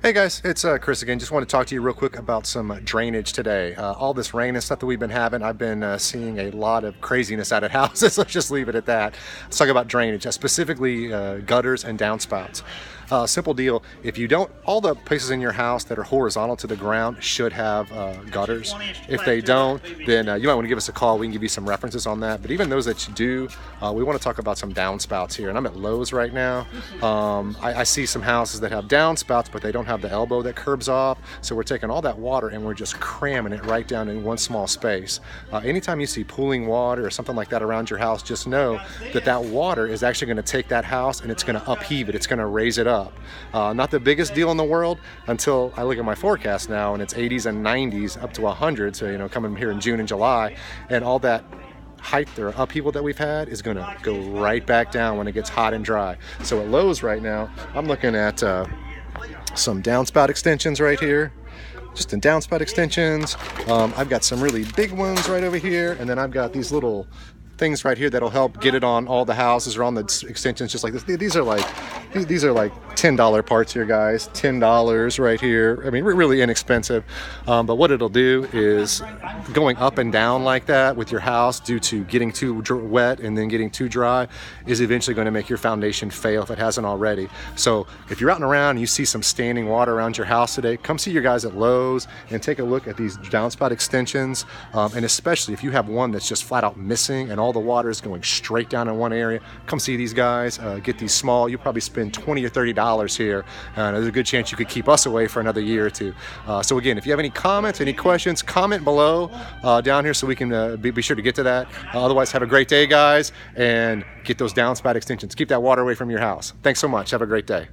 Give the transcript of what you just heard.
Hey guys, it's Chris again. Just want to talk to you real quick about some drainage today. All this rain and stuff that we've been having, I've been seeing a lot of craziness out of houses. Let's just leave it at that. Let's talk about drainage, specifically gutters and downspouts. Simple deal. If you don't, all the places in your house that are horizontal to the ground should have gutters. If they don't, then you might want to give us a call. We can give you some references on that. But even those that you do, we want to talk about some downspouts here. And I'm at Lowe's right now. I see some houses that have downspouts, but they don't have the elbow that curbs off. So we're taking all that water and we're just cramming it right down in one small space. Anytime you see pooling water or something like that around your house, just know that that water is actually going to take that house and it's going to upheave it. It's going to raise it up. Not the biggest deal in the world until I look at my forecast now and it's 80s and 90s up to 100. So, coming here in June and July, and all that height or upheaval that we've had is going to go right back down when it gets hot and dry. So at Lowe's right now, I'm looking at some downspout extensions right here. Just in downspout extensions. I've got some really big ones right over here, and then I've got these little things right here that'll help get it on all the houses or on the extensions just like this. These are like $10 parts here, guys. $10 right here. I mean, really inexpensive. But what it'll do is going up and down like that with your house due to getting too wet and then getting too dry is eventually going to make your foundation fail if it hasn't already. So if you're out and around and you see some standing water around your house today, come see your guys at Lowe's and take a look at these downspout extensions. And especially if you have one that's just flat out missing and all the water is going straight down in one area, come see these guys. Get these small. You probably spend $20 or $30 here, and there's a good chance you could keep us away for another year or two. So again, if you have any comments, any questions, comment below down here so we can be sure to get to that. Otherwise, have a great day, guys, and get those downspout extensions. Keep that water away from your house. Thanks so much. Have a great day.